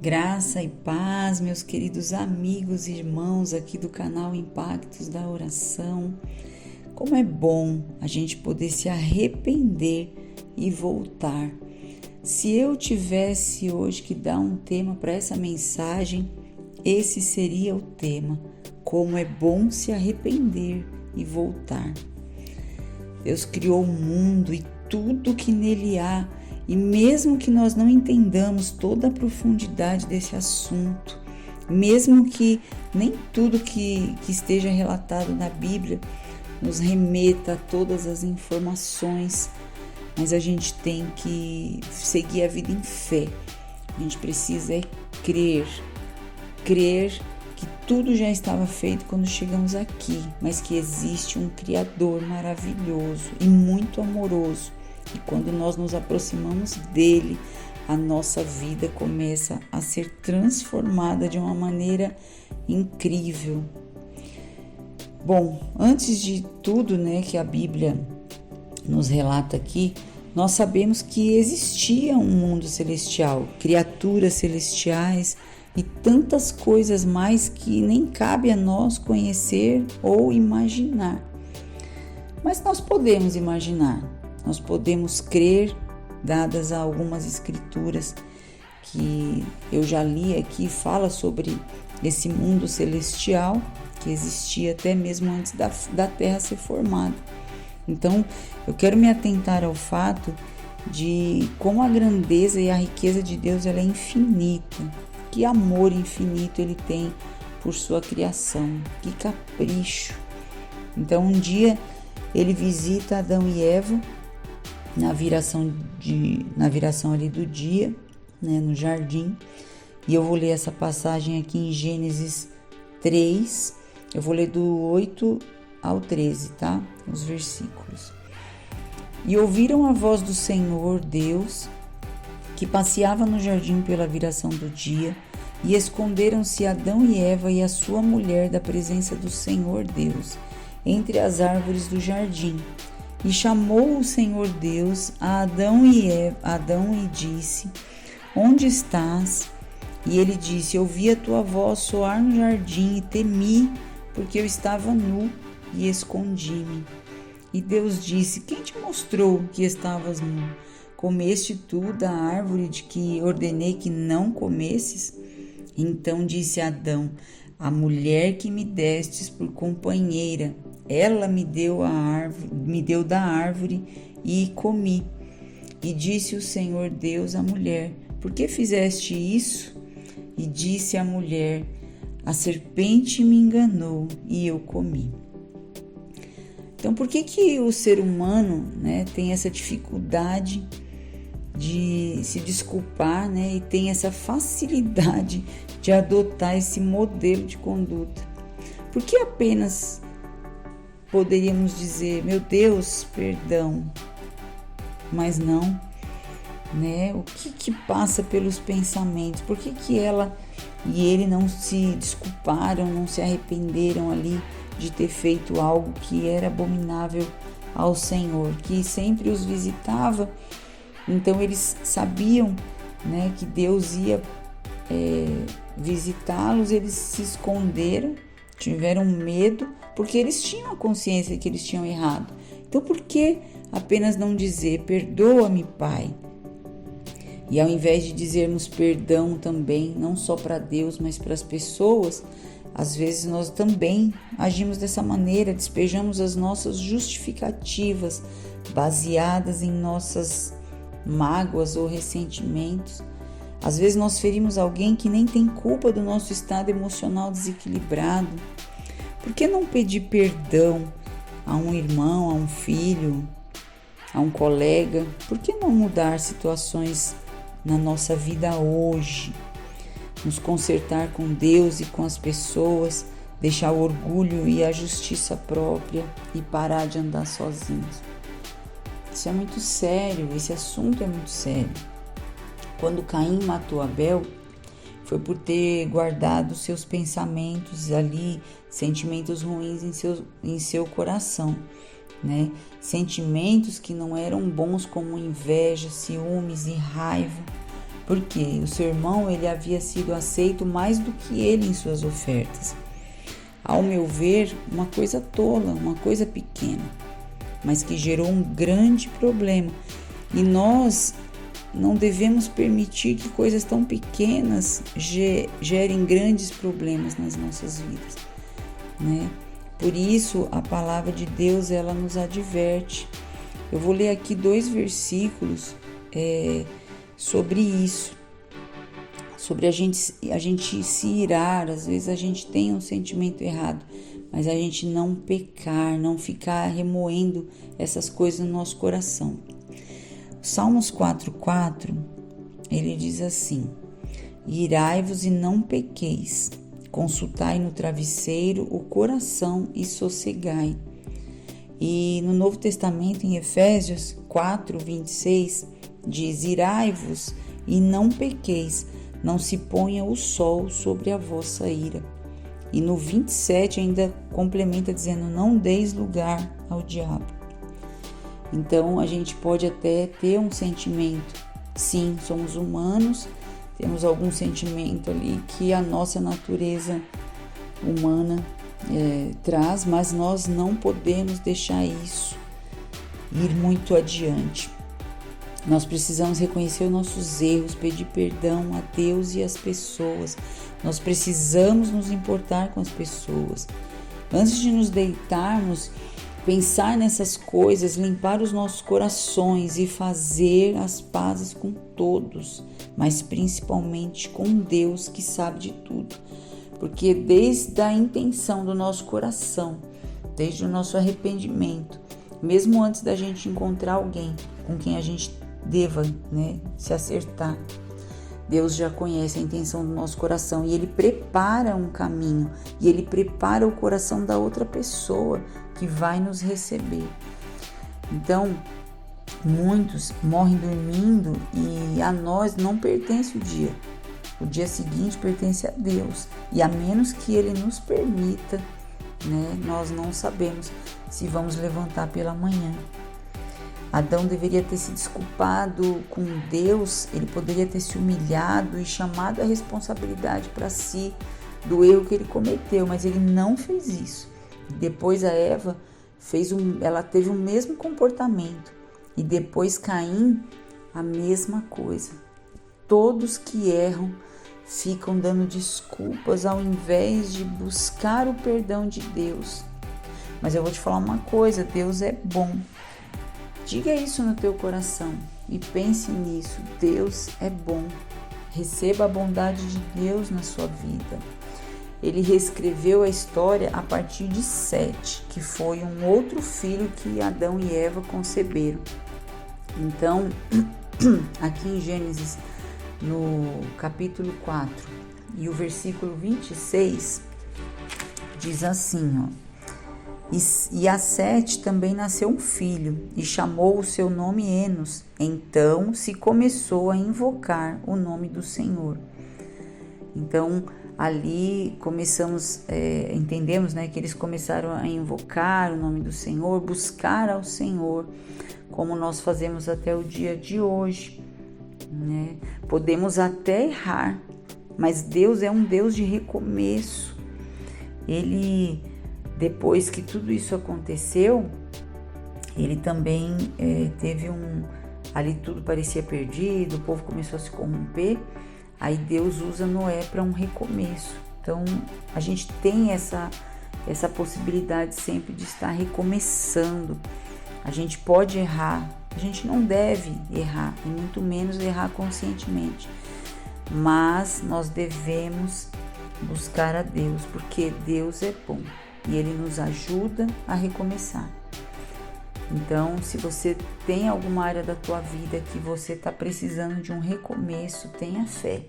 Graça e paz, meus queridos amigos e irmãos aqui do canal Impactos da Oração. Como é bom a gente poder se arrepender e voltar. Se eu tivesse hoje que dar um tema para essa mensagem, esse seria o tema: como é bom se arrepender e voltar. Deus criou o mundo e tudo que nele há, e mesmo que nós não entendamos toda a profundidade desse assunto, mesmo que nem tudo que esteja relatado na Bíblia nos remeta a todas as informações, mas a gente tem que seguir a vida em fé. A gente precisa crer que tudo já estava feito quando chegamos aqui, mas que existe um Criador maravilhoso e muito amoroso. E quando nós nos aproximamos dele, a nossa vida começa a ser transformada de uma maneira incrível. Bom, antes de tudo, que a Bíblia nos relata aqui, nós sabemos que existia um mundo celestial, criaturas celestiais e tantas coisas mais que nem cabe a nós conhecer ou imaginar. Mas nós podemos imaginar, nós podemos crer, dadas algumas escrituras que eu já li aqui, fala sobre esse mundo celestial que existia até mesmo antes da Terra ser formada. Então, eu quero me atentar ao fato de como a grandeza e a riqueza de Deus ela é infinita. Que amor infinito Ele tem por sua criação, que capricho. Então, um dia Ele visita Adão e Eva na viração ali do dia, no jardim. E eu vou ler essa passagem aqui em Gênesis 3, eu vou ler do 8 ao 13, tá? Os versículos. E ouviram a voz do Senhor Deus, que passeava no jardim pela viração do dia, e esconderam-se Adão e Eva e a sua mulher da presença do Senhor Deus, entre as árvores do jardim. E chamou o Senhor Deus a Adão e disse: Onde estás? E ele disse: Ouvi a tua voz soar no jardim e temi, porque eu estava nu e escondi-me. E Deus disse: Quem te mostrou que estavas nu? Comeste tu da árvore de que ordenei que não comesses? Então disse Adão: A mulher que me destes por companheira, ela me deu da árvore e comi. E disse o Senhor Deus à mulher: Por que fizeste isso? E disse a mulher: A serpente me enganou e eu comi. Então, por que o ser humano, tem essa dificuldade de se desculpar, e tem essa facilidade de adotar esse modelo de conduta? Por que apenas poderíamos dizer: meu Deus, perdão, mas não, O que passa pelos pensamentos? Por que ela e ele não se desculparam, não se arrependeram ali de ter feito algo que era abominável ao Senhor, que sempre os visitava? Então eles sabiam, que Deus ia visitá-los, eles se esconderam, tiveram medo, porque eles tinham a consciência que eles tinham errado. Então por que apenas não dizer: perdoa-me, Pai? E ao invés de dizermos perdão também, não só para Deus, mas para as pessoas, às vezes nós também agimos dessa maneira, despejamos as nossas justificativas baseadas em nossas mágoas ou ressentimentos. Às vezes nós ferimos alguém que nem tem culpa do nosso estado emocional desequilibrado. Por que não pedir perdão a um irmão, a um filho, a um colega? Por que não mudar situações na nossa vida hoje? Nos consertar com Deus e com as pessoas, deixar o orgulho e a justiça própria e parar de andar sozinhos. Isso é muito sério, esse assunto é muito sério. Quando Caim matou Abel, foi por ter guardado seus pensamentos ali, sentimentos ruins em seu coração, Sentimentos que não eram bons, como inveja, ciúmes e raiva, porque o seu irmão ele havia sido aceito mais do que ele em suas ofertas. Ao meu ver, uma coisa tola, uma coisa pequena, mas que gerou um grande problema. E nós não devemos permitir que coisas tão pequenas gerem grandes problemas nas nossas vidas, né? Por isso, a palavra de Deus, ela nos adverte. Eu vou ler aqui 2 versículos sobre isso, sobre a gente se irar. Às vezes a gente tem um sentimento errado, mas a gente não pecar, não ficar remoendo essas coisas no nosso coração. Salmos 4:4, ele diz assim: irai-vos e não pequeis, consultai no travesseiro o coração e sossegai. E no Novo Testamento, em Efésios 4:26, diz: irai-vos e não pequeis, não se ponha o sol sobre a vossa ira. E no 27 ainda complementa dizendo: não deis lugar ao diabo. Então a gente pode até ter um sentimento, sim, somos humanos, temos algum sentimento ali que a nossa natureza humana traz, mas nós não podemos deixar isso ir muito adiante. Nós precisamos reconhecer os nossos erros, pedir perdão a Deus e às pessoas. Nós precisamos nos importar com as pessoas. Antes de nos deitarmos, pensar nessas coisas, limpar os nossos corações e fazer as pazes com todos, mas principalmente com Deus que sabe de tudo. Porque desde a intenção do nosso coração, desde o nosso arrependimento, mesmo antes da gente encontrar alguém com quem a gente deva, se acertar, Deus já conhece a intenção do nosso coração e Ele prepara um caminho e Ele prepara o coração da outra pessoa que vai nos receber. Então, muitos morrem dormindo e a nós não pertence o dia. O dia seguinte pertence a Deus e a menos que Ele nos permita, nós não sabemos se vamos levantar pela manhã. Adão deveria ter se desculpado com Deus, ele poderia ter se humilhado e chamado a responsabilidade para si do erro que ele cometeu, mas ele não fez isso. Depois a Eva ela teve o mesmo comportamento e depois Caim a mesma coisa. Todos que erram ficam dando desculpas ao invés de buscar o perdão de Deus. Mas eu vou te falar uma coisa, Deus é bom. Diga isso no teu coração e pense nisso. Deus é bom. Receba a bondade de Deus na sua vida. Ele reescreveu a história a partir de Sete, que foi um outro filho que Adão e Eva conceberam. Então, aqui em Gênesis, no capítulo 4 e o versículo 26, diz assim, E a Sete também nasceu um filho, e chamou o seu nome Enos. Então se começou a invocar o nome do Senhor. Então, ali entendemos que eles começaram a invocar o nome do Senhor, buscar ao Senhor, como nós fazemos até o dia de hoje. Podemos até errar, mas Deus é um Deus de recomeço. Ele... Depois que tudo isso aconteceu, ele também teve ali tudo parecia perdido, o povo começou a se corromper, aí Deus usa Noé para um recomeço. Então, a gente tem essa possibilidade sempre de estar recomeçando. A gente pode errar, a gente não deve errar, e muito menos errar conscientemente, mas nós devemos buscar a Deus, porque Deus é bom. E Ele nos ajuda a recomeçar. Então, se você tem alguma área da tua vida que você está precisando de um recomeço, tenha fé.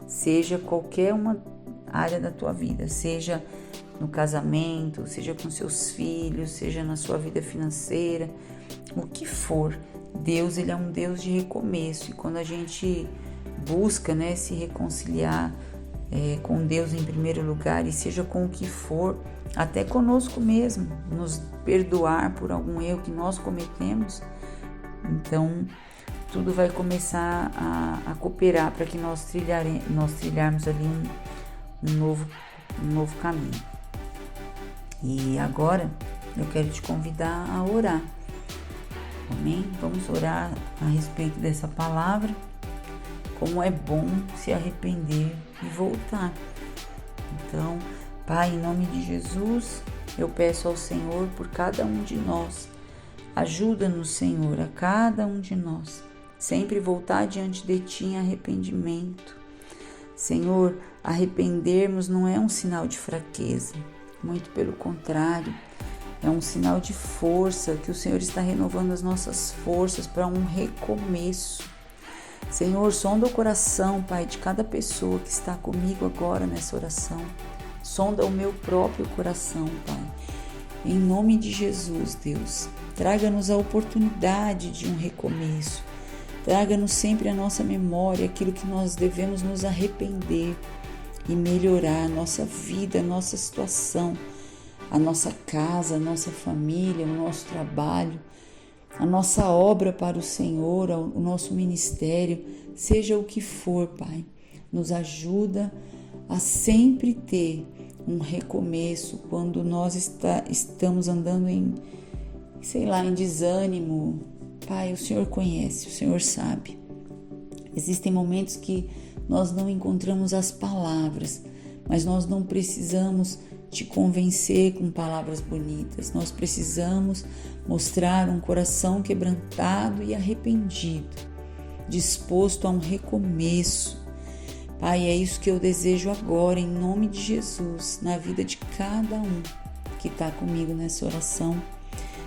Seja qualquer uma área da tua vida, seja no casamento, seja com seus filhos, seja na sua vida financeira, o que for. Deus, Ele é um Deus de recomeço. E quando a gente busca, se reconciliar com Deus em primeiro lugar, e seja com o que for, até conosco mesmo, nos perdoar por algum erro que nós cometemos, então tudo vai começar a cooperar para que nós trilharmos ali um novo caminho. E agora eu quero te convidar a orar. Amém? Vamos orar a respeito dessa palavra. Como é bom se arrepender e voltar. Então, Pai, em nome de Jesus, eu peço ao Senhor por cada um de nós. Ajuda-nos, Senhor, a cada um de nós, sempre voltar diante de Ti em arrependimento. Senhor, arrependermos não é um sinal de fraqueza, muito pelo contrário, é um sinal de força, que o Senhor está renovando as nossas forças para um recomeço. Senhor, sonda o coração, Pai, de cada pessoa que está comigo agora nessa oração. Sonda o meu próprio coração, Pai. Em nome de Jesus, Deus, traga-nos a oportunidade de um recomeço. Traga-nos sempre à nossa memória aquilo que nós devemos nos arrepender e melhorar a nossa vida, a nossa situação, a nossa casa, a nossa família, o nosso trabalho, a nossa obra para o Senhor, o nosso ministério, seja o que for, Pai. Nos ajuda a sempre ter um recomeço quando nós estamos andando em desânimo. Pai, o Senhor conhece, o Senhor sabe. Existem momentos que nós não encontramos as palavras, mas nós não precisamos te convencer com palavras bonitas. Nós precisamos mostrar um coração quebrantado e arrependido, disposto a um recomeço. Pai, é isso que eu desejo agora, em nome de Jesus, na vida de cada um que está comigo nessa oração,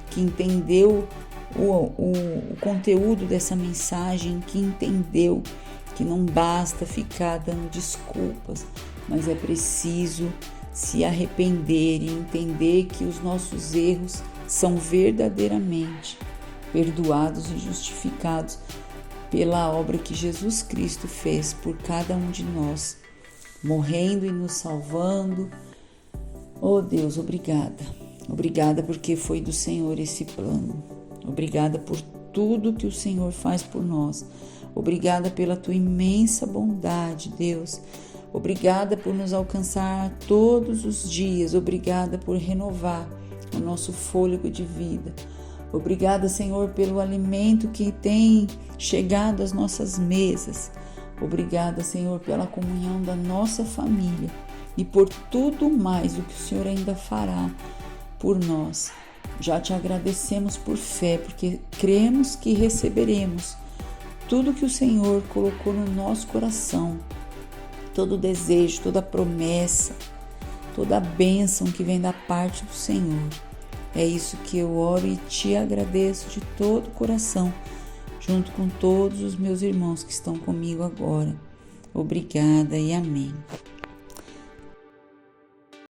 que entendeu o conteúdo dessa mensagem, que entendeu que não basta ficar dando desculpas, mas é preciso se arrepender e entender que os nossos erros são verdadeiramente perdoados e justificados pela obra que Jesus Cristo fez por cada um de nós, morrendo e nos salvando. Oh Deus, obrigada. Obrigada porque foi do Senhor esse plano. Obrigada por tudo que o Senhor faz por nós. Obrigada pela tua imensa bondade, Deus. Obrigada por nos alcançar todos os dias. Obrigada por renovar o nosso fôlego de vida. Obrigada, Senhor, pelo alimento que tem chegado às nossas mesas. Obrigada, Senhor, pela comunhão da nossa família e por tudo mais o que o Senhor ainda fará por nós. Já te agradecemos por fé, porque cremos que receberemos tudo que o Senhor colocou no nosso coração, todo desejo, toda promessa, toda a bênção que vem da parte do Senhor. É isso que eu oro e te agradeço de todo o coração, junto com todos os meus irmãos que estão comigo agora. Obrigada e amém.